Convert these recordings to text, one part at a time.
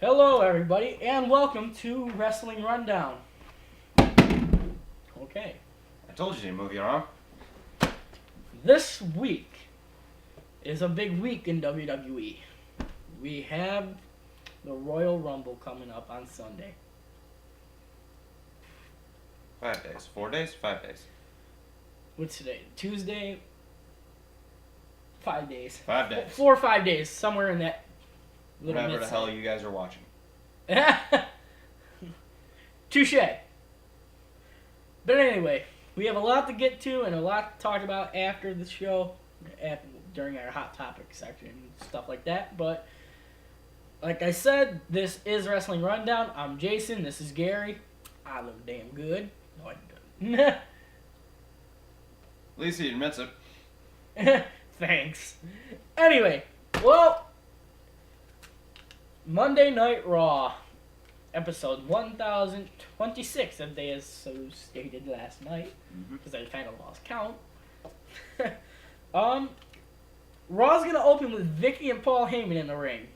Hello, everybody, and welcome to Wrestling Rundown. Okay, I told you to move your arm. this week is a big week in WWE. We have the Royal Rumble coming up on Sunday. 5 days. 4 days? 5 days. What's today? Tuesday? 5 days. 5 days. 4 or 5 days, somewhere in that little Whatever the mid-side. hell you guys are watching. Touche. But anyway, we have a lot to get to and a lot to talk about after the show, during our Hot Topic section and stuff like that. But like I said, this is Wrestling Rundown. I'm Jason. This is Gary. I look damn good. No, I don't. At least he admits it. Thanks. Anyway, well, Monday Night Raw, episode 1026, if they as so stated last night, because I kind of lost count. Raw's gonna open with Vicky and Paul Heyman in the ring.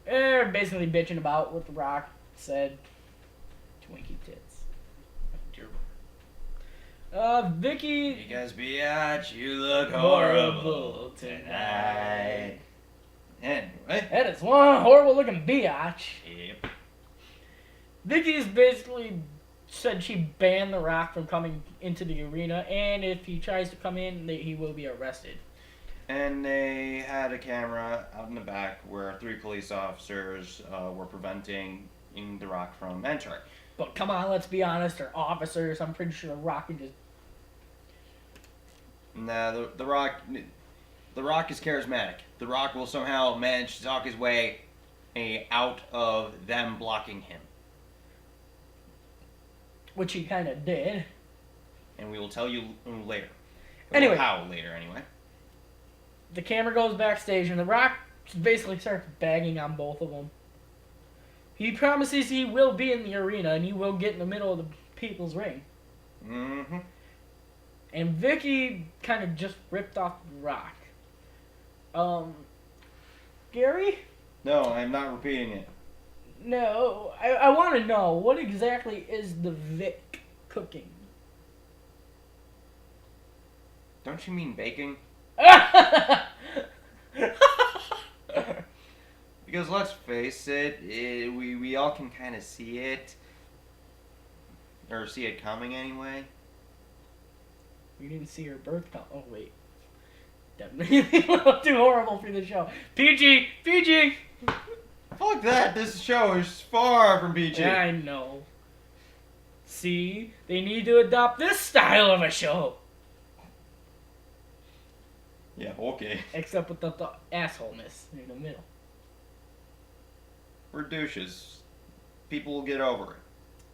They're basically bitching about what The Rock said. Twinkie tits. Vicky. You guys biatch, you look horrible tonight. Anyway. That is one horrible looking biatch. Yep. Vicky's basically said she banned The Rock from coming into the arena, and if he tries to come in, he will be arrested. And they had a camera out in the back where 3 police officers were preventing The Rock from entering. But come on, let's be honest, they're officers. I'm pretty sure The Rock can just... Nah, the Rock is charismatic. The Rock will somehow manage to talk his way out of them blocking him. Which he kind of did. And we will tell you later. Anyway. How later, anyway. The camera goes backstage, and The Rock basically starts bagging on both of them. He promises he will be in the arena, and he will get in the middle of the people's ring. Mm-hmm. And Vicky kind of just ripped off The Rock. Gary? No, I'm not repeating it. No, I want to know, what exactly is the Vic cooking? Don't you mean baking? Because let's face it, we all can kind of see it. Or see it coming anyway. We didn't see her birth count. Oh, wait. Definitely a little too horrible for the show. PG! PG! Fuck that, this show is far from PG. Yeah, I know. See? They need to adopt this style of a show. Yeah, okay. Except with the assholeness in the middle. We're douches. People will get over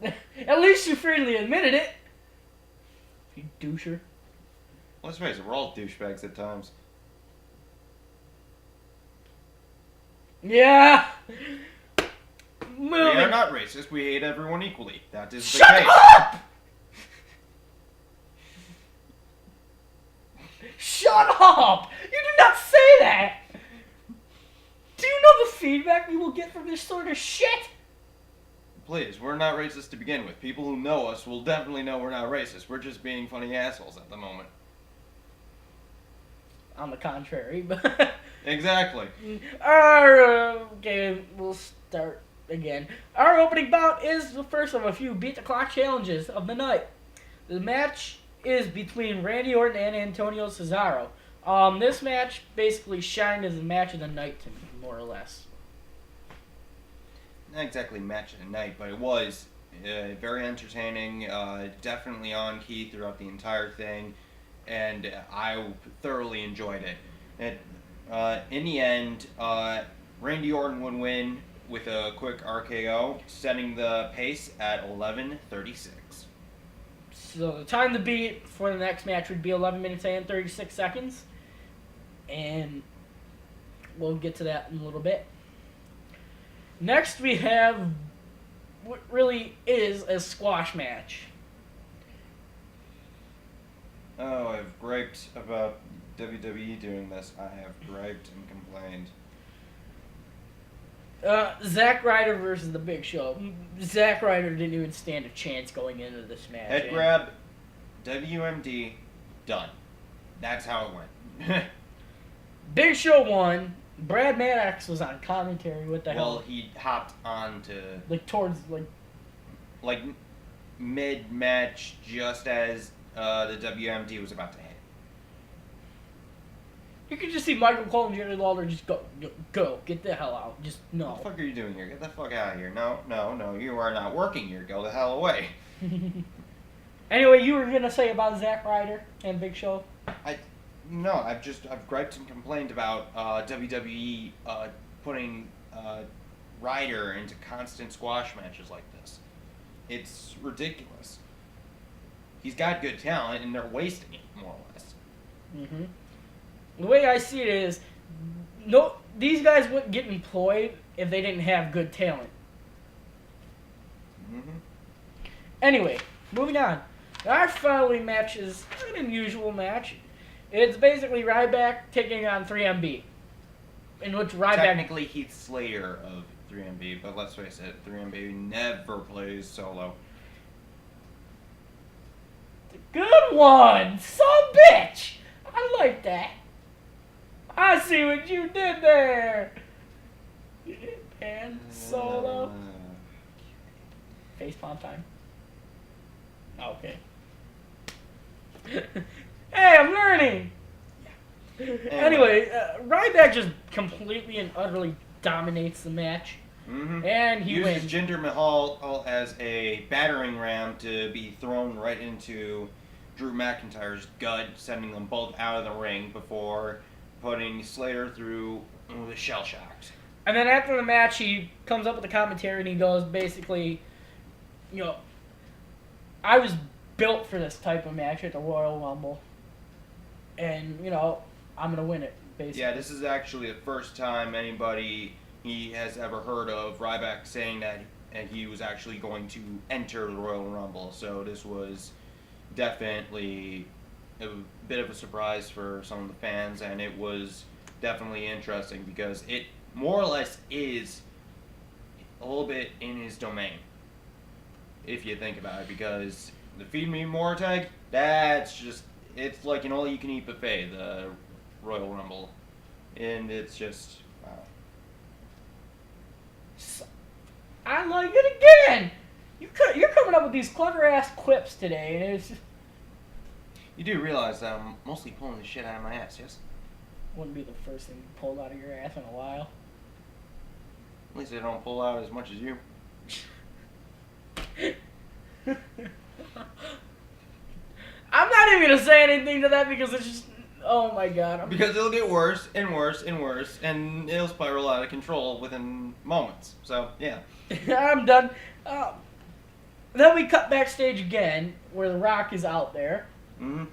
it. At least you freely admitted it. You doucher. Let's face it, we're all douchebags at times. Yeah. We Moving. are not racist, we hate everyone equally. That is the Shut case. up! Shut up! You did not say that! Do you know the feedback we will get from this sort of shit? Please, we're not racist to begin with. People who know us will definitely know we're not racist. We're just being funny assholes at the moment. On the contrary, but... Exactly. Okay, we'll start again. Our opening bout is the first of a few Beat the Clock challenges of the night. The match is between Randy Orton and Antonio Cesaro. This match basically shined as the match of the night to me, more or less. Not exactly match of the night, but it was very entertaining, definitely on key throughout the entire thing, and I thoroughly enjoyed it. In the end, Randy Orton would win with a quick RKO, setting the pace at 11:36. So the time to beat for the next match would be 11 minutes and 36 seconds. And we'll get to that in a little bit. Next we have what really is a squash match. Oh, I've griped about WWE doing this. I have griped and complained. Zack Ryder versus The Big Show. Zack Ryder didn't even stand a chance going into this match. Head grab, WMD, done. That's how it went. Big Show won. Brad Maddox was on commentary. What the hell? Well, he hopped on to... towards, Like, mid-match, just as the WMD was about to hit. You could just see Michael Cole and Jerry Lawler just go. Get the hell out. Just, no. What the fuck are you doing here? Get the fuck out of here. No, you are not working here. Go the hell away. Anyway, you were going to say about Zack Ryder and Big Show? I've griped and complained about WWE putting Ryder into constant squash matches like this. It's ridiculous. He's got good talent, and they're wasting it, more or less. Mm-hmm. The way I see it is, these guys wouldn't get employed if they didn't have good talent. Mm-hmm. Anyway, moving on. Our following match is an unusual match. It's basically Ryback taking on 3MB. In which Ryback... Technically Heath Slater of 3MB, but let's face it, 3MB never plays solo. Good one! Son of a bitch! I like that. I see what you did there. And solo. Facepalm time. Okay. Hey, I'm learning. Anyway, Ryback just completely and utterly dominates the match. Mm-hmm. And he uses wins. Jinder Mahal as a battering ram to be thrown right into Drew McIntyre's gut, sending them both out of the ring before putting Slater through the shell shocks. And then after the match, he comes up with the commentary and he goes, basically, I was built for this type of match at the Royal Rumble. And, I'm going to win it, basically. Yeah, this is actually the first time he has ever heard of Ryback saying that he was actually going to enter the Royal Rumble. So this was definitely a bit of a surprise for some of the fans, and it was definitely interesting because it more or less is a little bit in his domain, if you think about it, because the Feed Me More tag, it's like an all-you-can-eat buffet, the Royal Rumble, and it's just, wow. I like it again! You're coming up with these clever-ass quips today, and it's just... You do realize that I'm mostly pulling the shit out of my ass, yes? Wouldn't be the first thing pulled out of your ass in a while. At least I don't pull out as much as you. I'm not even going to say anything to that because it's just... Oh my god. Because it'll get worse and worse and worse, and it'll spiral out of control within moments. So, yeah. I'm done. Then we cut backstage again, where The Rock is out there. Mm-hmm.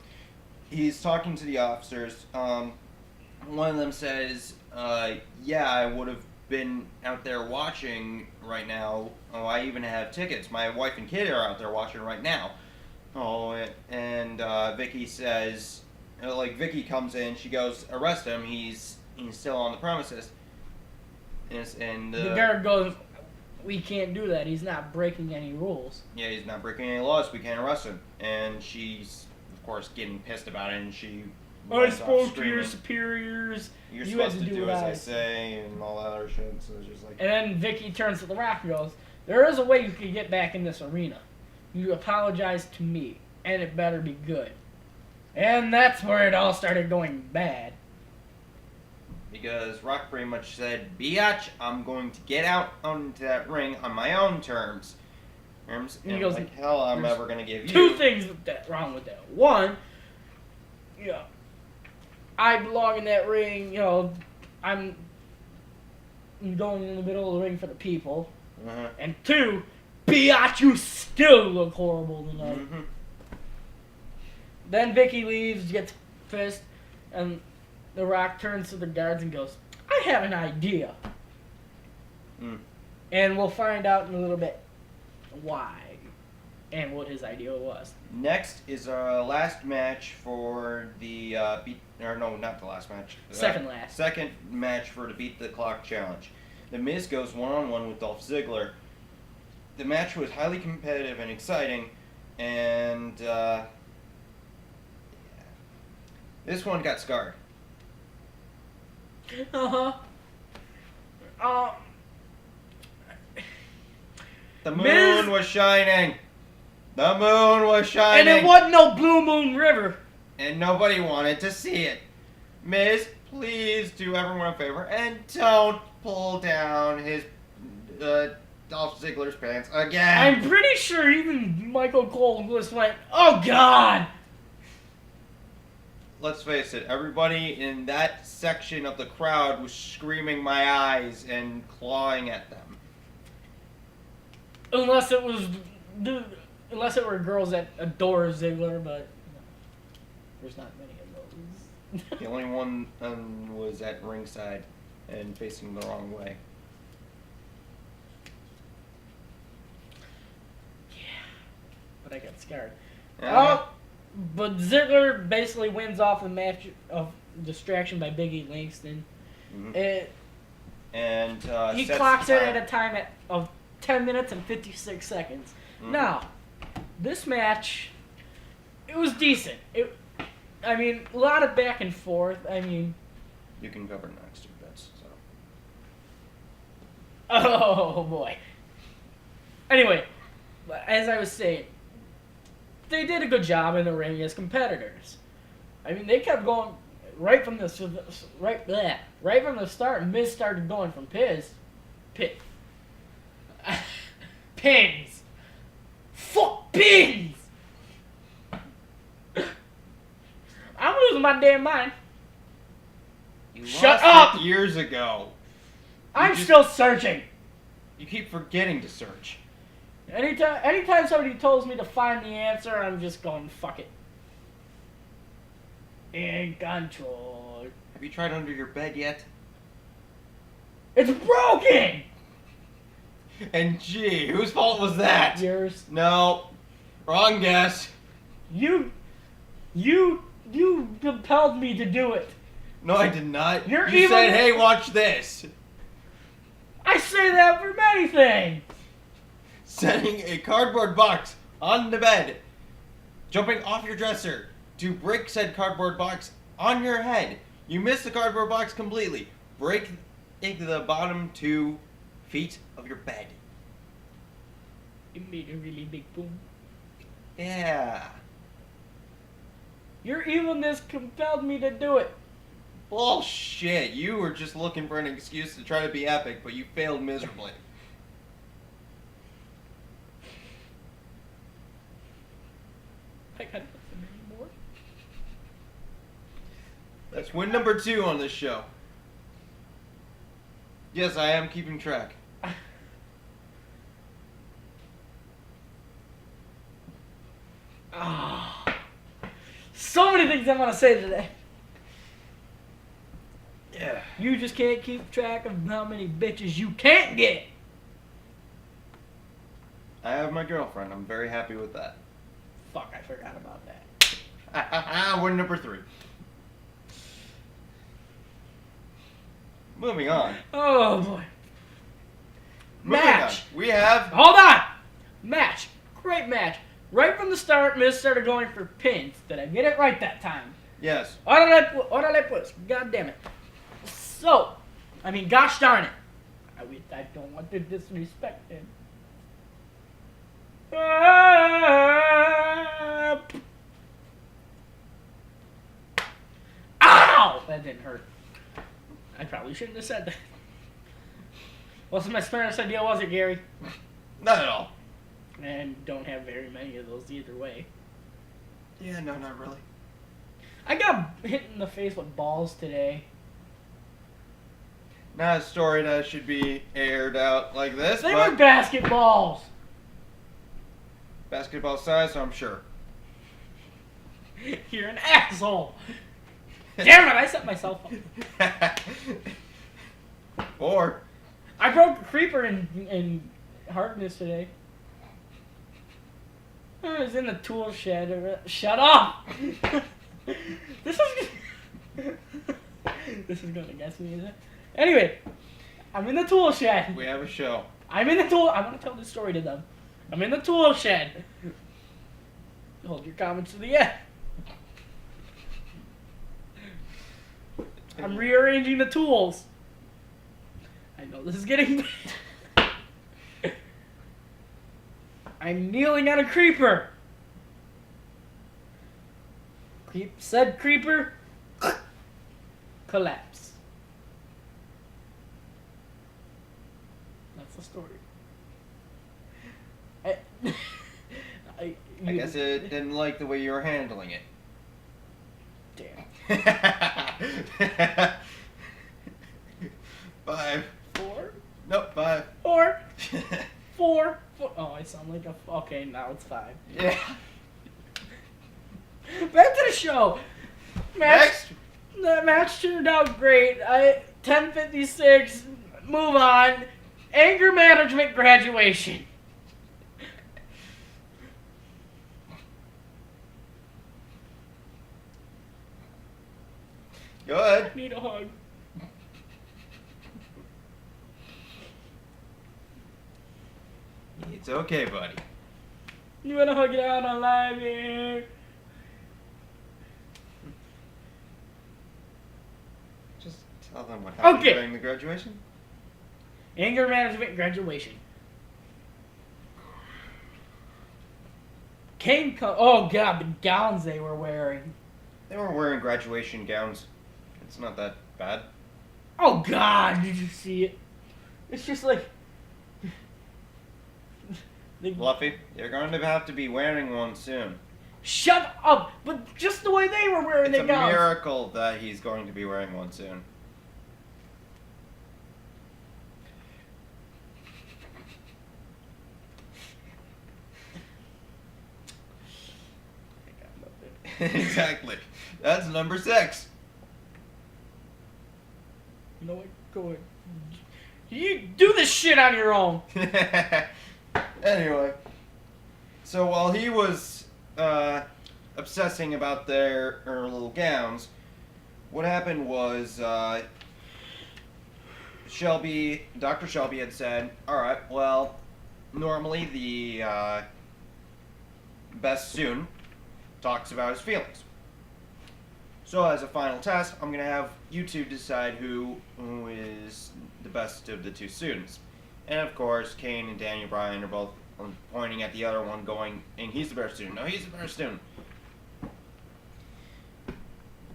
He's talking to the officers. One of them says, yeah, I would have been out there watching right now. Oh, I even have tickets. My wife and kid are out there watching right now. Oh, and Vicky says, Vicky comes in, she goes, arrest him, he's still on the premises. And the guard goes, we can't do that, he's not breaking any rules. Yeah, he's not breaking any laws, we can't arrest him. And she's, of course, getting pissed about it, and she... I spoke to your superiors. You're supposed to do as I say, and all that other shit, so it's just like... And then Vicky turns to The Rock and goes, there is a way you can get back in this arena. You apologize to me, and it better be good. And that's where it all started going bad. Because Rock pretty much said, biatch, I'm going to get out onto that ring on my own terms. And he goes, like hell, I'm never going to give you... Two things wrong with that. One, I belong in that ring, I'm going in the middle of the ring for the people. Uh-huh. And two, biatch, you still look horrible tonight. Mm-hmm. Then Vicky leaves, gets pissed, and The Rock turns to the guards and goes, I have an idea. Mm. And we'll find out in a little bit why and what his idea was. Next is our last match for the not the last match. Second last. Second match for the Beat the Clock Challenge. The Miz goes one-on-one with Dolph Ziggler. The match was highly competitive and exciting, and this one got scarred. Uh-huh. The moon Miz- was shining. The moon was shining. And it wasn't no Blue Moon River. And nobody wanted to see it. Miz, please do everyone a favor and don't pull down his Dolph Ziggler's pants again. I'm pretty sure even Michael Cole just went, oh God! Let's face it, everybody in that section of the crowd was screaming my eyes and clawing at them. Unless it were girls that adore Ziggler, but there's not many of those. The only one was at ringside and facing the wrong way. Yeah, but I got scared. Uh-huh. But Ziggler basically wins off the match of distraction by Big E Langston. Mm-hmm. He sets clocks the it time. at a time of 10 minutes and 56 seconds. Mm-hmm. Now, this match, it was decent. A lot of back and forth. You can cover next, if that's so. Oh boy. Anyway, as I was saying, they did a good job in the ring as competitors. They kept going right from the start. Miz started going from pins. Fuck pins. I'm losing my damn mind. You Shut lost up! it years ago. I'm still searching. You keep forgetting to search. Anytime somebody tells me to find the answer, I'm just going, fuck it. In control. Have you tried under your bed yet? It's broken! And gee, whose fault was that? Yours. No. Wrong guess. You compelled me to do it. No, I did not. You're you even- said, hey, watch this. I say that for many things. Setting a cardboard box on the bed. Jumping off your dresser to break said cardboard box on your head. You miss the cardboard box completely. Break the bottom 2 feet of your bed. It made a really big boom. Yeah. Your evilness compelled me to do it. Bullshit. You were just looking for an excuse to try to be epic, but you failed miserably. I got nothing anymore. That's win number 2 on this show. Yes, I am keeping track. So many things I want to say today. Yeah. You just can't keep track of how many bitches you can't get. I have my girlfriend. I'm very happy with that. Fuck, I forgot about that. Win number 3. Moving on. Oh boy. Moving Match. on. We have... Hold on. Match. Great match. Right from the start, Miz started going for pins. Did I get it right that time? Yes. Orale pues. God damn it. So, gosh darn it. I don't want to disrespect him. Ow! That didn't hurt. I probably shouldn't have said that. Wasn't my smartest idea, was it, Gary? Not at all. And don't have very many of those either way. Yeah, no, not really. I got hit in the face with balls today. Not a story that should be aired out like this, They but were basketballs. basketball size, I'm sure. You're an asshole. Damn it, I set myself up. Or I broke a creeper in hardness today. I was in the tool shed. Shut up! This is gonna guess me, is it? Anyway, I'm in the tool shed. We have a show. I'm in the tool. I want to tell this story to them. I'm in the tool shed. Hold your comments to the end. I'm rearranging the tools. I know this is getting bad. I'm kneeling on a creeper. Said creeper collapse. That's the story. I guess it didn't like the way you were handling it. Damn. 5. 4. Nope, 5. 4. 4. Oh, I sound like a. Okay, now it's 5. Yeah. Back to the show. The match turned out great. 10:56. Move on. Anger management graduation. Good. I need a hug. It's okay, buddy. You wanna hug it out on live here? Just tell them what happened Okay. during the graduation. Anger management graduation. Oh god, the gowns they were wearing. They were wearing graduation gowns. It's not that bad. Oh god, did you see it? It's just like. Fluffy, you're going to have to be wearing one soon. Shut up! But just the way they were wearing It's their a gowns. miracle that he's going to be wearing one soon. Exactly. That's number 6. You know what? Go ahead. You do this shit on your own. Anyway, so while he was obsessing about their little gowns, what happened was Dr. Shelby had said, "Alright, well, normally the best student talks about his feelings. So as a final test, I'm going to have you two decide who is the best of the two students." And of course, Kane and Daniel Bryan are both pointing at the other one going, and he's the better student. No, he's the better student.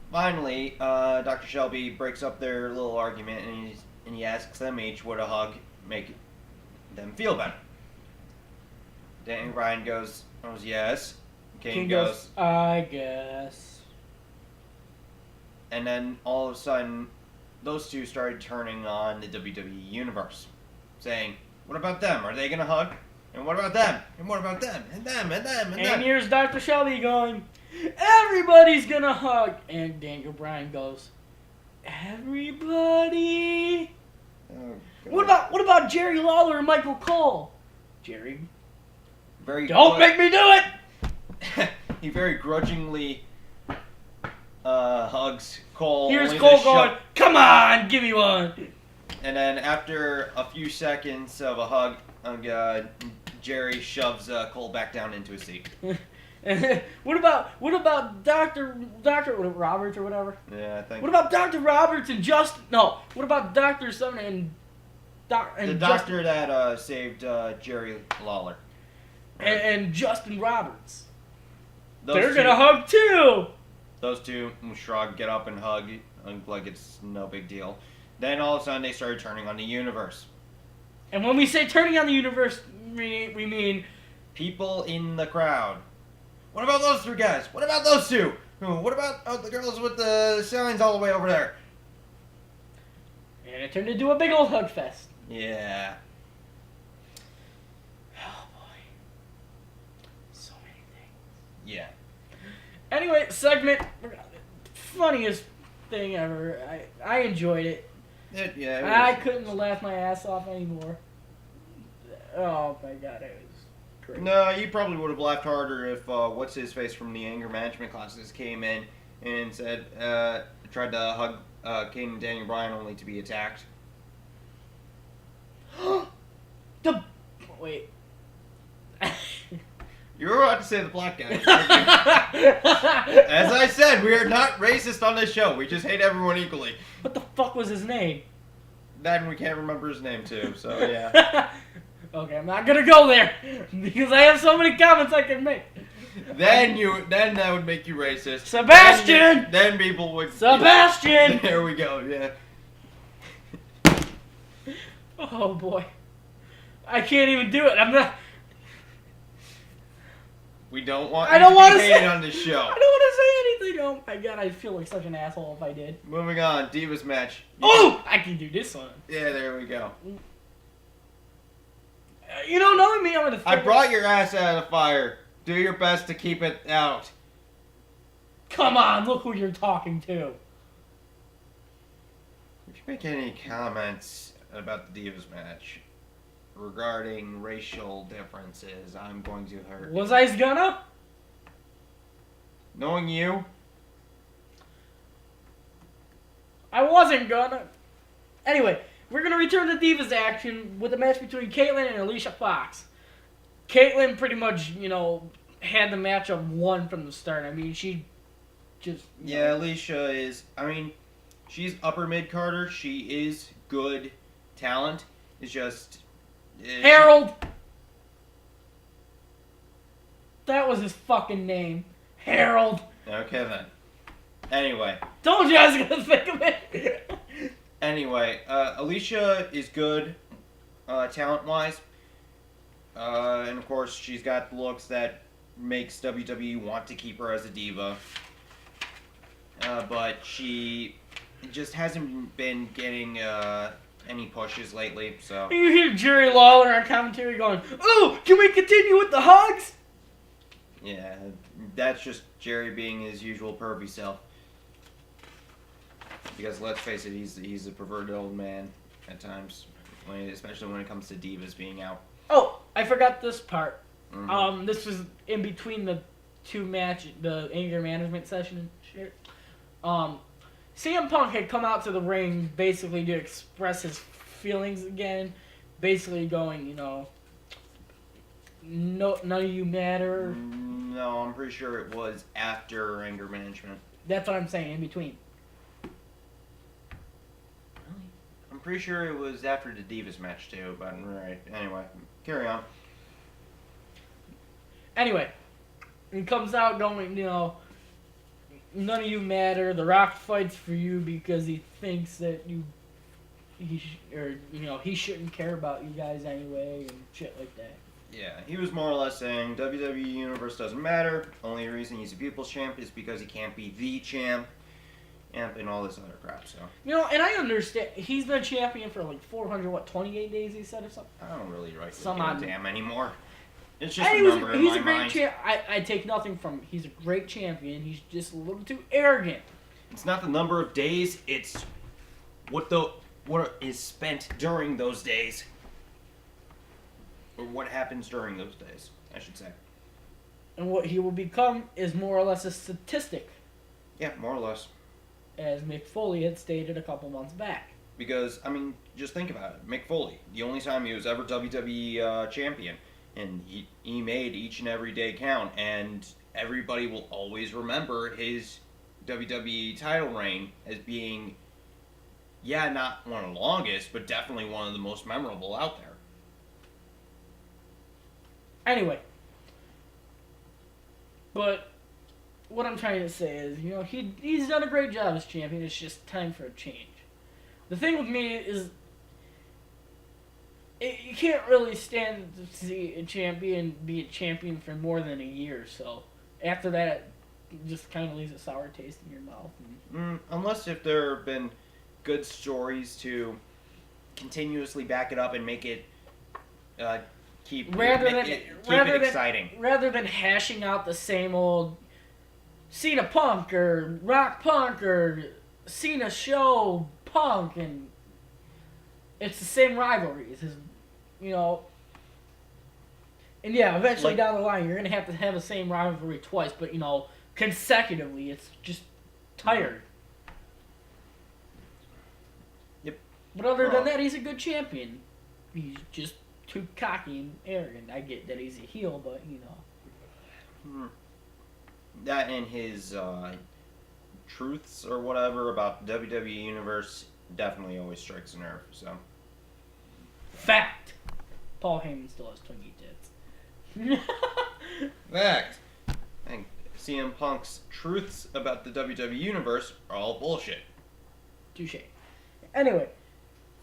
Finally, Dr. Shelby breaks up their little argument and he asks them each, would a hug make them feel better? Daniel Bryan goes, yes. Kane goes, I guess. And then all of a sudden, those two started turning on the WWE Universe, saying, what about them? Are they going to hug? And what about them? And what about them? And them, and them, and them. And here's Dr. Shelby going, everybody's going to hug. And Daniel Bryan goes, everybody? Oh, What about Jerry Lawler and Michael Cole? Jerry, don't make me do it! He very grudgingly hugs Cole. Here's Cole going, come on, give me one. And then after a few seconds of a hug, Jerry shoves Cole back down into his seat. What about Dr. Roberts or whatever? Yeah, I think. What about Dr. Roberts and Justin? No. What about Dr. Something and the doctor that saved Jerry Lawler and Justin Roberts? They're gonna hug too. Those two shrug, get up and hug like it's no big deal. Then all of a sudden they started turning on the universe. And when we say turning on the universe, we mean people in the crowd. What about those 3 guys? What about those 2? What about the girls with the signs all the way over there? And it turned into a big old hug fest. Yeah. Oh boy. So many things. Yeah. Anyway, segment. Funniest thing ever. I enjoyed it. I couldn't laugh my ass off anymore. Oh my god, it was great. No, you probably would have laughed harder if what's his face from the anger management classes came in and said tried to hug Kane and Daniel Bryan only to be attacked. wait. You were about to say the black guy. As I said, we are not racist on this show. We just hate everyone equally. What the fuck was his name? Then we can't remember his name too, so yeah. Okay, I'm not gonna go there because I have so many comments I can make. Then that would make you racist. Sebastian! Then people would. Sebastian! There we go. Yeah. Oh boy, I can't even do it. I'm not. We don't want. I don't want to say on this show. I don't want to say anything. Oh my god, I feel like such an asshole if I did. Moving on, Divas match. I can do this one. Yeah, there we go. You don't know me. I'm gonna. I brought your ass out of the fire. Do your best to keep it out. Come on, look who you're talking to. If you make any comments about the Divas match regarding racial differences, I'm going to hurt. Was I gonna? Knowing you, I wasn't gonna. Anyway, we're gonna return to Divas action with a match between Caitlyn and Alicia Fox. Caitlyn pretty much, had the matchup won from the start. I mean, she just... Yeah, Alicia is... I mean, she's upper mid-carder. She is good talent. It's just... Harold! That was his fucking name. Harold. Okay, then. Anyway. Told you I was gonna think of it. Anyway, Alicia is good, talent-wise. And of course, she's got the looks that makes WWE want to keep her as a diva. But she just hasn't been getting any pushes lately, so... You hear Jerry Lawler on commentary going, "Oh, can we continue with the hugs?" Yeah, that's just Jerry being his usual pervy self. Because let's face it, he's a perverted old man at times, especially when it comes to divas being out. Oh, I forgot this part. Mm-hmm. This was in between the two match, the anger management session and shit. CM Punk had come out to the ring basically to express his feelings again, basically going, no, none of you matter. No, I'm pretty sure it was after anger management. That's what I'm saying, in between. I'm pretty sure it was after the Divas match too, but right. Anyway, carry on. Anyway, he comes out going, none of you matter. The Rock fights for you because he thinks that he shouldn't care about you guys anyway and shit like that. Yeah, he was more or less saying WWE Universe doesn't matter. Only reason he's a People's Champ is because he can't be the champ. And all this other crap, so. And I understand. He's been champion for like 28 days, he said, or something? I don't really like Some give a odd damn anymore. It's just a number in my mind. He's a great champ. I take nothing from him. He's a great champion. He's just a little too arrogant. It's not the number of days, it's what is spent during those days. Or what happens during those days, I should say. And what he will become is more or less a statistic. Yeah, more or less. As Mick Foley had stated a couple months back. Because, I mean, just think about it. Mick Foley, the only time he was ever WWE champion, and he made each and every day count, and everybody will always remember his WWE title reign as being, not one of the longest, but definitely one of the most memorable out there. Anyway. But... what I'm trying to say is, he's done a great job as champion. It's just time for a change. The thing with me is, you can't really stand to see a champion be a champion for more than a year. So after that, it just kind of leaves a sour taste in your mouth. Unless if there have been good stories to continuously back it up and make it keep it exciting. Rather than hashing out the same old Cena Punk or Rock Punk or Cena Show Punk, and it's the same rivalries, and eventually down the line you're gonna have the same rivalry twice, but consecutively it's just tired. Yep. But other than that, he's a good champion. He's just too cocky and arrogant. I get that he's a heel, but That and his truths or whatever about the WWE Universe definitely always strikes a nerve. So, fact. Paul Heyman still has twinkie tits. fact. And CM Punk's truths about the WWE Universe are all bullshit. Touche. Anyway,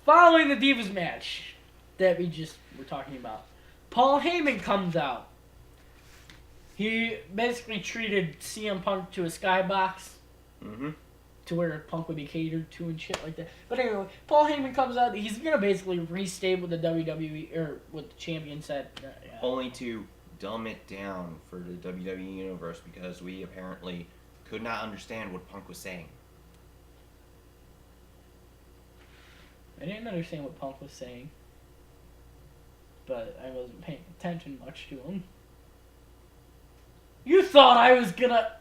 following the Divas match that we just were talking about, Paul Heyman comes out. He basically treated CM Punk to a skybox. To where Punk would be catered to and shit like that. But anyway, Paul Heyman comes out. He's gonna basically restate what the WWE or what the champion said. Only to dumb it down for the WWE Universe because we apparently could not understand what Punk was saying. I didn't understand what Punk was saying, but I wasn't paying attention much to him. You thought I was gonna...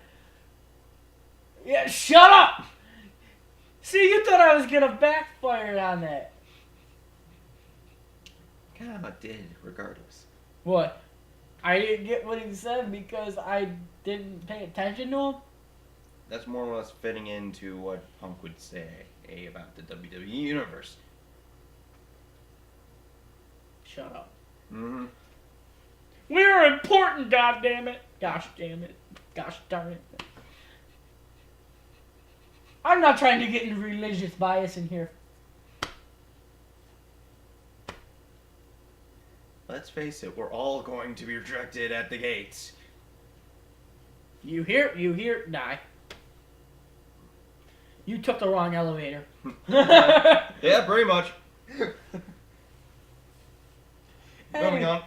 Yeah, shut up! See, you thought I was gonna backfire on that. Kind of did, regardless. What? I didn't get what he said because I didn't pay attention to him? That's more or less fitting into what Punk would say about the WWE Universe. Shut up. We're important, goddammit. Gosh damn it. Gosh darn it. I'm not trying to get into religious bias in here. Let's face it, we're all going to be rejected at the gates. You hear, die. You took the wrong elevator. Yeah, pretty much. Moving on.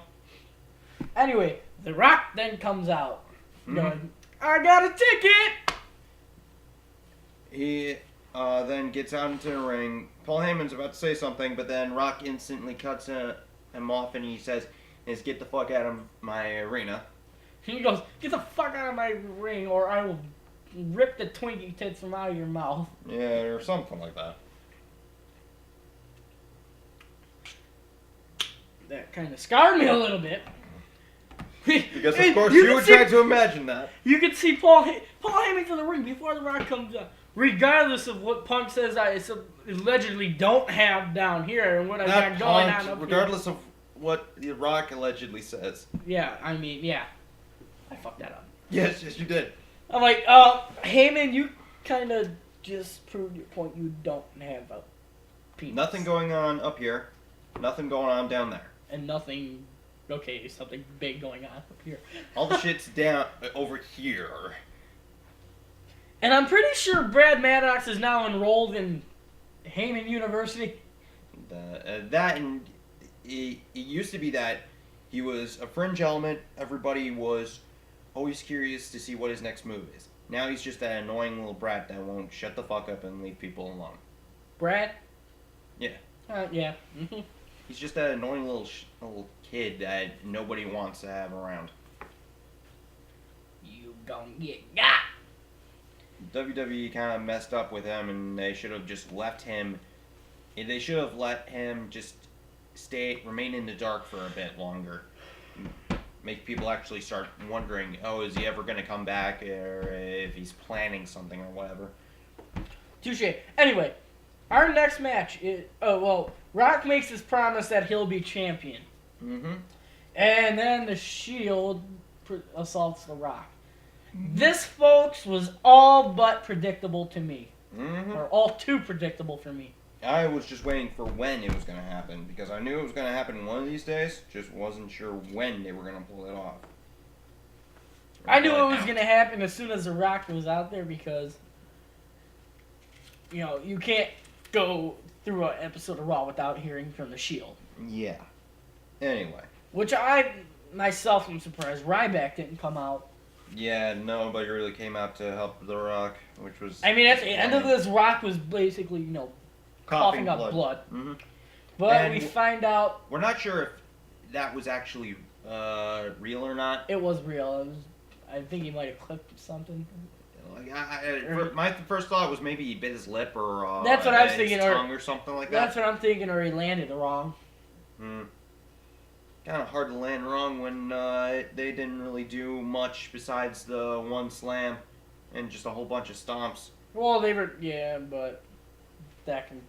Anyway, The Rock then comes out. Going, I got a ticket! He then gets out into the ring. Paul Heyman's about to say something, but then Rock instantly cuts him off and he says, get the fuck out of my arena. He goes, get the fuck out of my ring or I will rip the Twinkie tits from out of your mouth. Yeah, or something like that. That kind of scarred me a little bit. Because of course you would try to imagine that. You could see Paul Heyman's in the ring before The Rock comes out. Regardless of what Punk says I allegedly don't have down here and what I got going on up regardless here. of what The Rock allegedly says. Yeah, I mean, yeah. I fucked that up. Yes, you did. I'm like, Heyman, you kind of just proved your point. You don't have a penis. Nothing going on up here. Nothing going on down there. And nothing... Okay, something big going on up here. All the shit's down over here. And I'm pretty sure Brad Maddox is now enrolled in Heyman University. That and it used to be that he was a fringe element. Everybody was always curious to see what his next move is. Now he's just that annoying little brat that won't shut the fuck up and leave people alone. Brad? Yeah. Yeah. He's just that annoying little kid that nobody wants to have around. You gonna get got. WWE kind of messed up with him, and they should have just left him. They should have let him just remain in the dark for a bit longer. Make people actually start wondering, oh, is he ever going to come back, or if he's planning something or whatever. Touche. Anyway, our next match is... Oh, well, Rock makes his promise that he'll be champion. Mm-hmm. And then the Shield assaults The Rock. This, folks, was all but predictable to me. Mm-hmm. Or all too predictable for me. I was just waiting for when it was going to happen, because I knew it was going to happen one of these days, just wasn't sure when they were going to pull it off. I knew it was going to happen as soon as The Rock was out there, because, you know, you can't go through an episode of Raw without hearing from the Shield. Yeah. Anyway. Which I, myself, am surprised Ryback didn't come out. Yeah, nobody really came out to help The Rock, which was... I mean, at the end of this, Rock was basically, you know, coughing up blood. Mm-hmm. But and we find out... We're not sure if that was actually real or not. It was real. I think he might have clipped something. Like, my first thought was maybe he bit his lip or that's what I was thinking, his tongue or something like that. That's what I'm thinking, or he landed wrong. kind of hard to land wrong when they didn't really do much besides the one slam and just a whole bunch of stomps. Well, but that can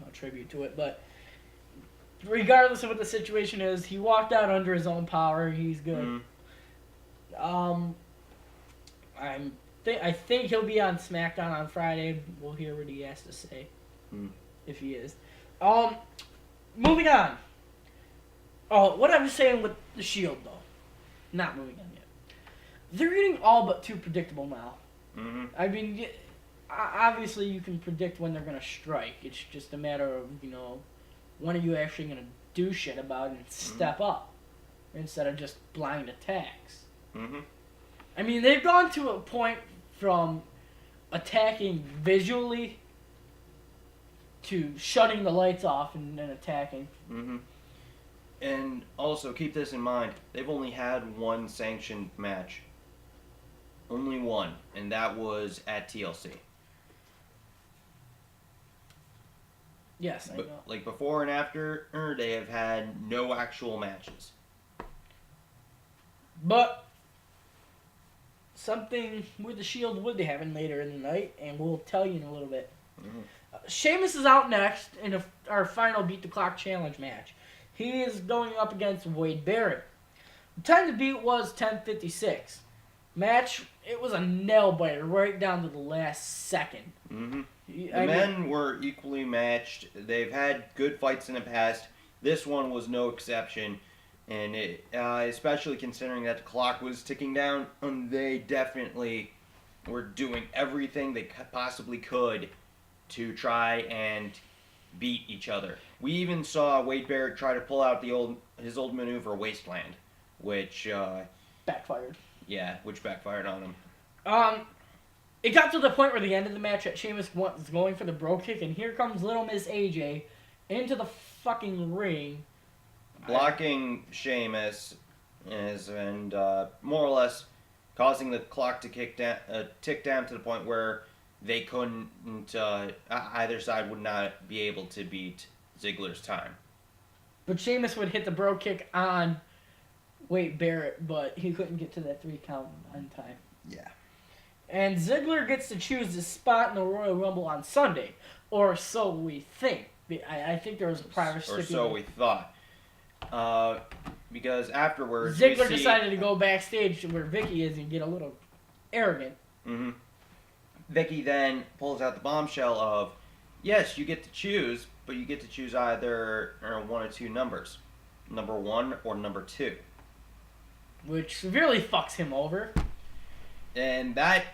attribute to it. But regardless of what the situation is, he walked out under his own power. He's good. I think he'll be on SmackDown on Friday. We'll hear what he has to say, if he is. Moving on. Oh, what I was saying with the Shield, though. Not moving on yet. They're getting all but too predictable now. Mm-hmm. I mean, obviously you can predict when they're going to strike. It's just a matter of, when are you actually going to do shit about it and step up instead of just blind attacks. Mm-hmm. I mean, they've gone to a point from attacking visually to shutting the lights off and then attacking. Mm-hmm. And also, keep this in mind, they've only had one sanctioned match. Only one, and that was at TLC. Yes, I know. Like, before and after, they have had no actual matches. But something with the Shield would happen later in the night, and we'll tell you in a little bit. Mm-hmm. Sheamus is out next in our final Beat the Clock Challenge match. He is going up against Wade Barrett. The time to beat was 10:56. Match, it was a nail biter right down to the last second. Mm-hmm. The men were equally matched. They've had good fights in the past. This one was no exception. And especially considering that the clock was ticking down, they definitely were doing everything they possibly could to try and beat each other. We even saw Wade Barrett try to pull out his old maneuver, Wasteland, which backfired. Yeah, which backfired on him. It got to the point where the end of the match that Sheamus was going for the bro kick, and here comes Little Miss AJ into the fucking ring, blocking Sheamus, and more or less causing the clock to tick down to the point where they couldn't. Either side would not be able to beat Ziggler's time. But Sheamus would hit the bro kick on Wade Barrett, but he couldn't get to that 3 count on time. Yeah. And Ziggler gets to choose his spot in the Royal Rumble on Sunday, or so we think. I think there was a prior stipulation. Or so we thought. Because afterwards, Ziggler decided to go backstage where Vicky is and get a little arrogant. Mm-hmm. Vicky then pulls out the bombshell of, yes, you get to choose, but you get to choose either one or two numbers. Number 1 or number 2. Which severely fucks him over. And that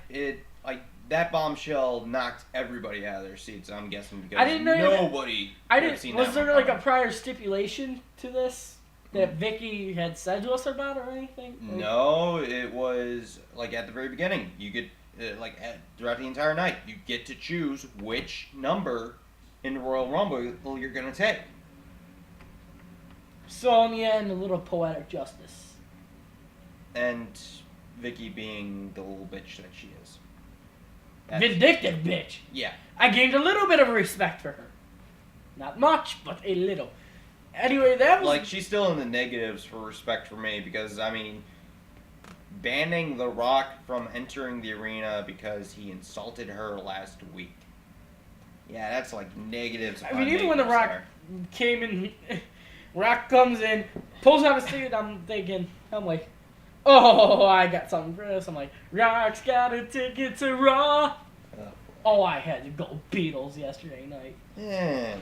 bombshell knocked everybody out of their seats, I'm guessing, because I didn't know nobody had seen that. Was there like a prior stipulation to this that Vicky had said to us about or anything? No, it was like at the very beginning. You get throughout the entire night, you get to choose which number in the Royal Rumble you're gonna take. So in the end, a little poetic justice. And Vicky being the little bitch that she is. Vindictive bitch. Yeah. I gained a little bit of respect for her. Not much, but a little. Anyway, that was... Like, she's still in the negatives for respect for me because, I mean, banning The Rock from entering the arena because he insulted her last week. Yeah, that's like negatives. I mean, even when The Rock came in, Rock comes in, pulls out his ticket, I'm like, oh, I got something for this. I'm like, Rock's got a ticket to Raw. Oh, I had to go Beatles yesterday night. Anyway.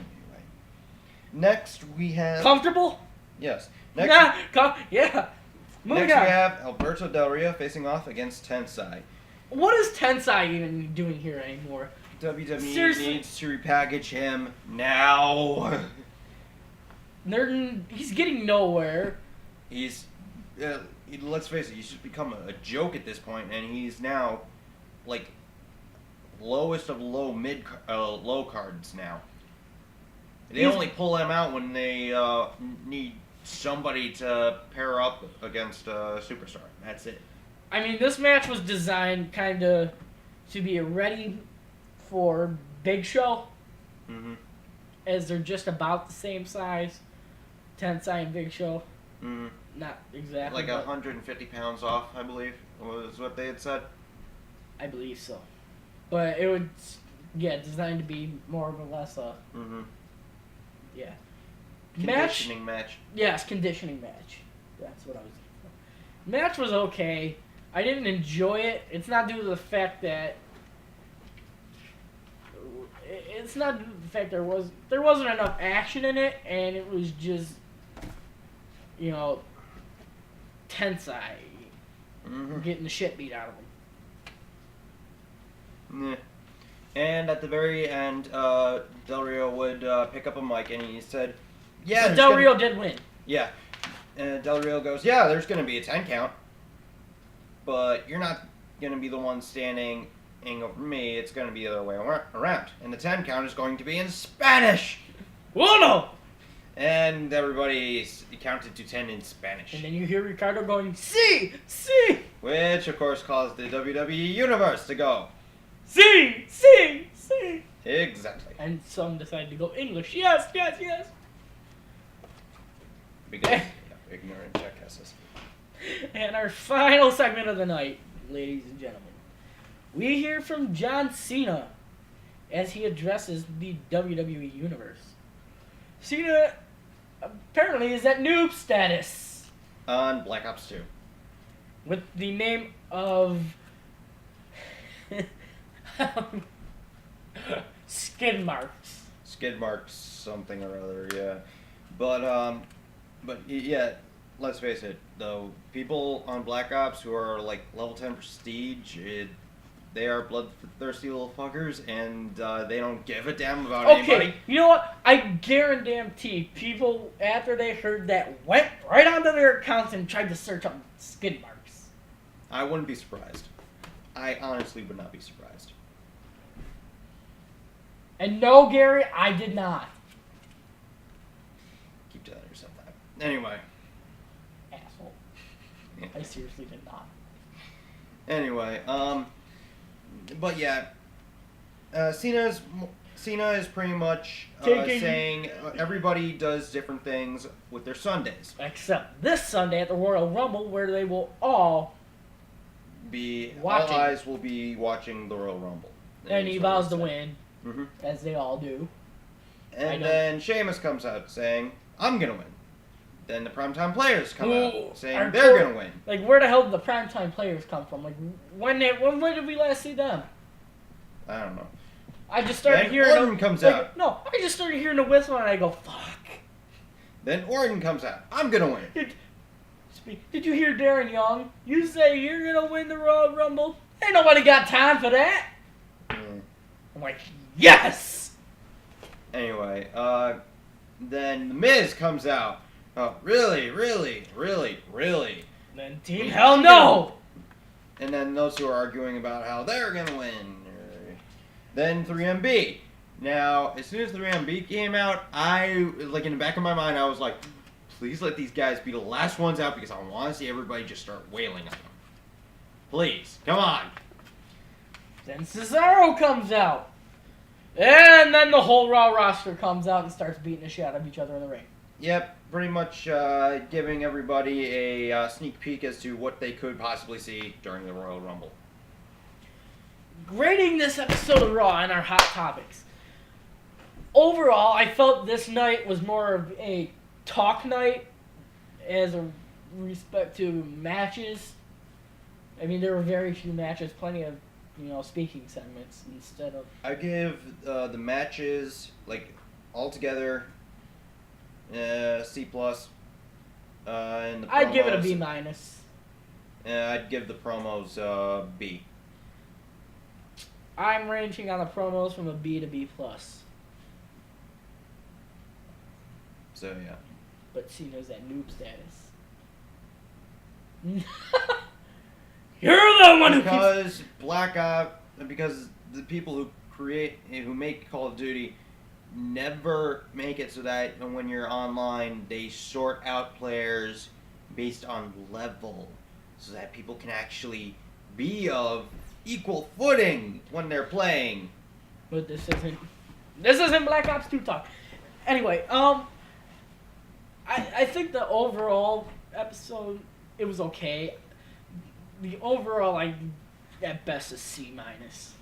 Next we have... Comfortable? Yes. Yeah. Next we have Alberto Del Rio facing off against Tensai. What is Tensai even doing here anymore? WWE Seriously? needs to repackage him now. He's getting nowhere. He's... let's face it, he's just become a joke at this point, and he's now, like, lowest of low cards now. They only pull him out when they need somebody to pair up against a superstar. That's it. I mean, this match was designed kind of to be ready for Big Show, Mm-hmm. as they're just about the same size, Tensai and Big Show. Mm. Not exactly. Like 150 pounds off, I believe, was what they had said. I believe so. But it was, designed to be more or less a, yeah. Conditioning match. Yes, conditioning match. That's what I was looking for. Match was okay. I didn't enjoy it. It's not due to the fact that there wasn't enough action in it, and it was just, tensai, getting the shit beat out of them. Yeah. And at the very end, Del Rio would pick up a mic and he said, "Yeah." But Del Rio did win. Yeah. And Del Rio goes, "Yeah, there's going to be a 10 count, but you're not going to be the one standing over me. It's going to be the other way around. And the 10 count is going to be in Spanish." Uno! And everybody counted to 10 in Spanish. And then you hear Ricardo going, "Si! Si!" Which, of course, caused the WWE Universe to go, "Si! Si! Si!" Exactly. And some decided to go English. Yes, yes, yes. Because, ignorant jackasses. And our final segment of the night, ladies and gentlemen. We hear from John Cena as he addresses the WWE Universe. Cena apparently is at noob status. On Black Ops 2. With the name of skid marks. Skid marks something or other, yeah. But yeah, let's face it, though, people on Black Ops who are like level 10 prestige, they are bloodthirsty little fuckers, and they don't give a damn about anybody. You know what? I guarantee people, after they heard that, went right onto their accounts and tried to search up skid marks. I wouldn't be surprised. I honestly would not be surprised. And no, Gary, I did not. Keep telling yourself that. Anyway. Asshole. Yeah. I seriously did not. Anyway, but yeah, Cena is pretty much saying everybody does different things with their Sundays. Except this Sunday at the Royal Rumble, where they will all be watching. All eyes will be watching the Royal Rumble. And he vows to win, Mm-hmm. as they all do. And then Sheamus comes out saying, "I'm gonna win." Then the primetime players come out saying they're gonna win. Like, where the hell did the primetime players come from? Like, when did we last see them? I don't know. I just started then hearing. Orton comes out. No, I just started hearing the whistle and I go, "Fuck." Then Orton comes out. "I'm gonna win." Did you hear Darren Young? You say you're gonna win the Royal Rumble? Ain't nobody got time for that. Mm. I'm like, yes. Anyway, then The Miz comes out. "Oh, really, really, really, really?" Then Team Hell No. And then those who are arguing about how they're gonna win. Then 3MB. Now, as soon as 3MB came out, in the back of my mind, I was like, please let these guys be the last ones out because I want to see everybody just start wailing on them. Please, come on. Then Cesaro comes out. And then the whole Raw roster comes out and starts beating the shit out of each other in the ring. Yep, pretty much giving everybody a sneak peek as to what they could possibly see during the Royal Rumble. Grading this episode of Raw and our hot topics. Overall, I felt this night was more of a talk night as a respect to matches. I mean, there were very few matches, plenty of, speaking segments instead of... I give the matches, altogether, C+. And the promos, I'd give it a B-. I'd give the promos B. I'm ranging on the promos from a B to B+. So, yeah. But Cena's at noob status. You're the one who because because the people who make Call of Duty never make it so that when you're online they sort out players based on level so that people can actually be of equal footing when they're playing. But this isn't Black Ops 2 talk. Anyway, I think the overall episode, it was okay. The overall, at best, is C minus.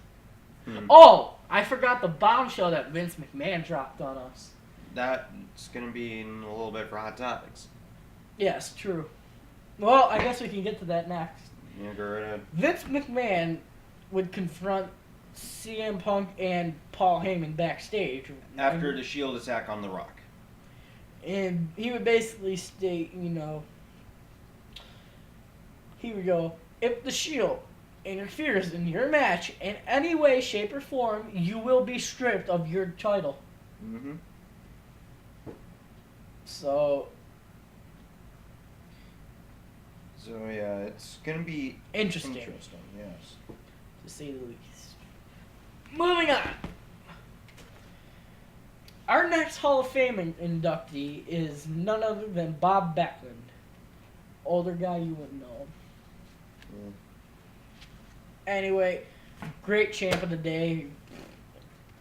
Oh, I forgot the bombshell that Vince McMahon dropped on us. That's gonna be in a little bit for Hot Topics. Yes, true. Well, I guess we can get to that next. Yeah, go right ahead. Vince McMahon would confront CM Punk and Paul Heyman backstage. After the Shield attack on The Rock. And he would basically state, he would go, if the Shield interferes in your match in any way, shape, or form, you will be stripped of your title. Mm-hmm. So yeah, it's gonna be interesting, yes. to say the least. Moving on. Our next Hall of Fame inductee is none other than Bob Backlund. Older guy, you wouldn't know him. Yeah. Anyway, great champ of the day.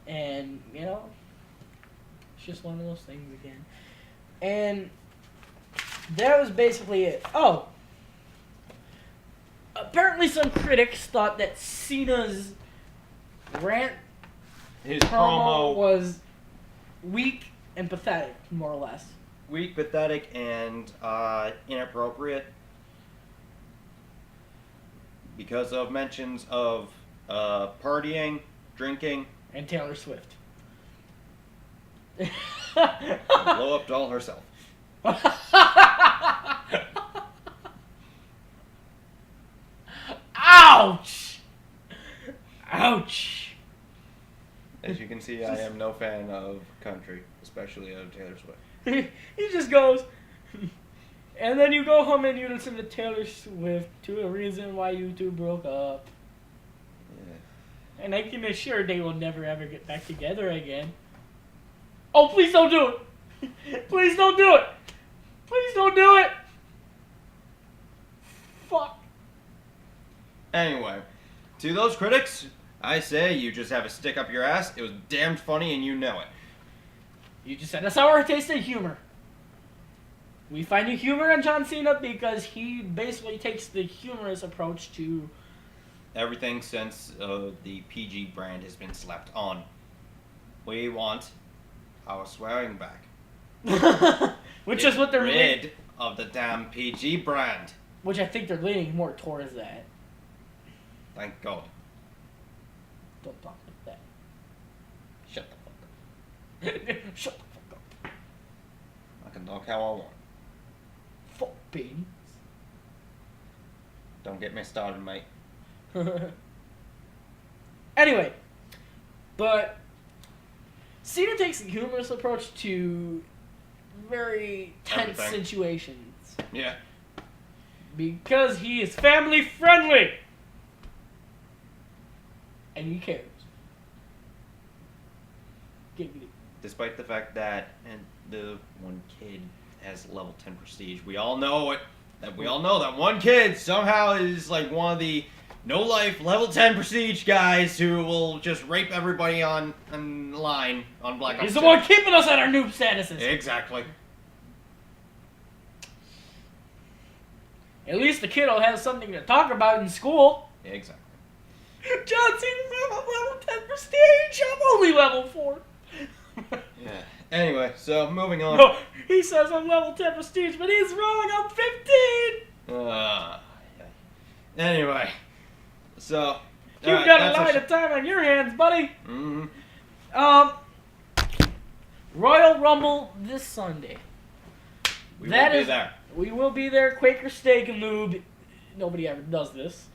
And, it's just one of those things again. And that was basically it. Oh! Apparently some critics thought that Cena's rant His promo was weak and pathetic, more or less. Weak, pathetic, and inappropriate because of mentions of partying, drinking, And Taylor Swift. blow up doll herself. Ouch! Ouch! As you can see, I am no fan of country, especially of Taylor Swift. He just goes, and then you go home and you listen to Taylor Swift to a reason why you two broke up. Yeah. And I can assure they will never ever get back together again. Oh, please don't do it! Please don't do it! Please don't do it! Fuck. Anyway, to those critics, I say you just have a stick up your ass. It was damned funny and you know it. You just had a sour taste of humor. We find the humor in John Cena because he basically takes the humorous approach to everything since the PG brand has been slapped on. We want our swearing back. Which is what they're rid of the damn PG brand. Which I think they're leaning more towards that. Thank God. Don't talk like that. Shut the fuck up. Shut the fuck up. I can talk how I want. Fuck beans. Don't get me started, mate. Anyway, but Cena takes a humorous approach to very tense Everything. situations. Yeah. Because he is family friendly. And he cares. Giggity. Despite the fact that the one kid has level 10 prestige, we all know it. We all know that one kid somehow is like one of the no-life level 10 prestige guys who will just rape everybody on line on Black Ops. He's the 2. one keeping us at our noob statuses. Exactly. At least the kid will have something to talk about in school. Exactly. John Cena's level 10 prestige. I'm only level 4. Yeah. Anyway, so moving on. No, he says I'm level 10 prestige, but he's wrong. I'm 15. Anyway, so You've got a lot of time on your hands, buddy. Mm-hmm. Royal Rumble this Sunday. We will be there. We will be there. Quaker Steak and Lube. Nobody ever does this.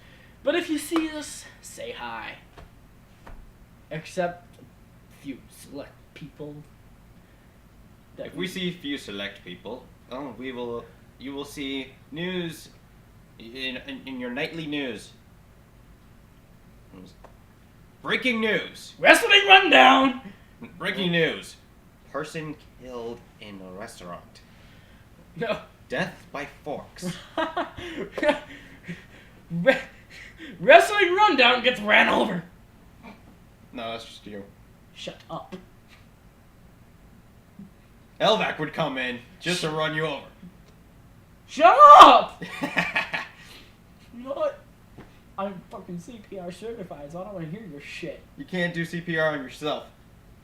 But if you see us, say hi. Except a few select people. If we see few select people, you will see news in your nightly news. Breaking news. Wrestling Rundown. Breaking news. Person killed in a restaurant. No. Death by forks. Wrestling Rundown gets ran over. No, that's just you. Shut up. LVAC would come in just to run you over. Shut up! You know what? I'm fucking CPR certified, so I don't want to hear your shit. You can't do CPR on yourself.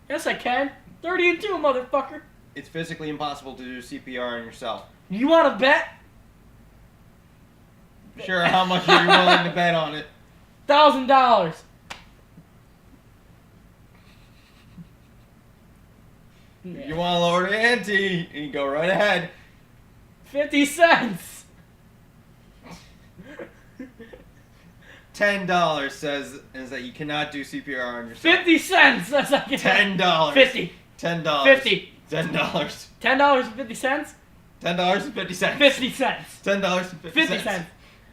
Yes, I can. 30 and 2, motherfucker. It's physically impossible to do CPR on yourself. You want to bet? Sure, how much are you willing to bet on it? $1,000. You want to lower the ante, you go right ahead. 50 cents. $10 says is that you cannot do CPR on yourself. 50 cents. That's like $10. 50. $10. 50. $10. $10.50. $10.50. 50 cents. $10.50. 50 cents.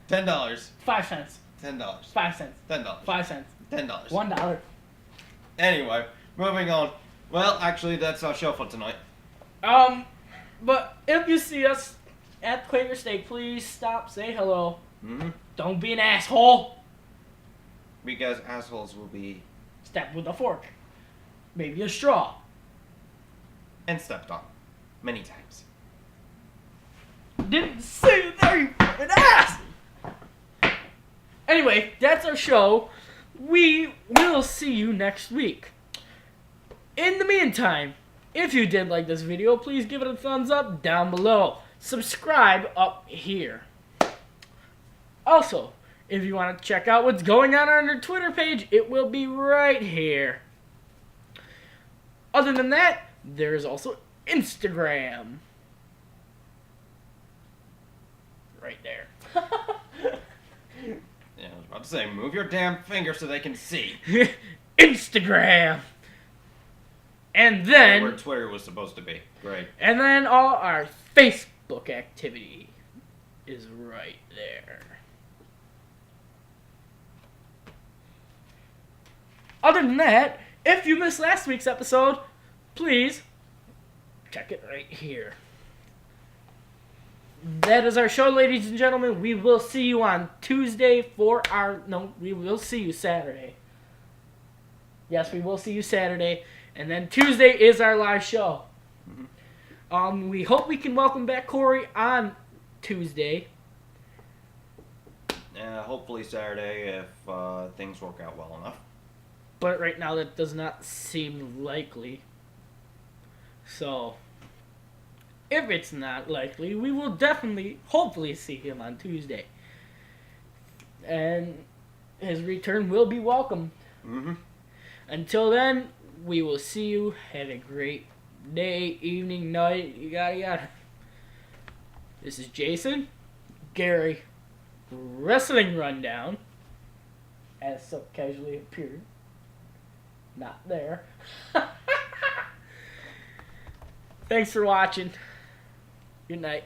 $10. 5 cents. $10. 5 cents. $10. 5 cents. $10. $1. Anyway, moving on. Well, actually, that's our show for tonight. But if you see us at Quaker Steak, please stop, say hello. Mm-hmm. Don't be an asshole. Because assholes will be... Step with a fork. Maybe a straw. and stepped on. Many times. Didn't say it there, you fucking ass! Anyway, that's our show. We will see you next week. In the meantime, if you did like this video, please give it a thumbs up down below. Subscribe up here. Also, if you want to check out what's going on our Twitter page, it will be right here. Other than that, there's also Instagram. Right there. Yeah, I was about to say, move your damn finger so they can see. Instagram. And then... Where Twitter was supposed to be. Great. And then all our Facebook activity is right there. Other than that, if you missed last week's episode, please check it right here. That is our show, ladies and gentlemen. We will see you on Tuesday for our... No, we will see you Saturday. Yes, we will see you Saturday. And then Tuesday is our live show. Mm-hmm. We hope we can welcome back Corey on Tuesday. Hopefully Saturday if things work out well enough. But right now that does not seem likely. So, if it's not likely, we will definitely, hopefully see him on Tuesday. And his return will be welcome. Mm-hmm. Until then, we will see you. Have a great day, evening, night, yada. This is Jason, Gary, Wrestling Rundown, as so casually appeared. Not there. Thanks for watching. Good night.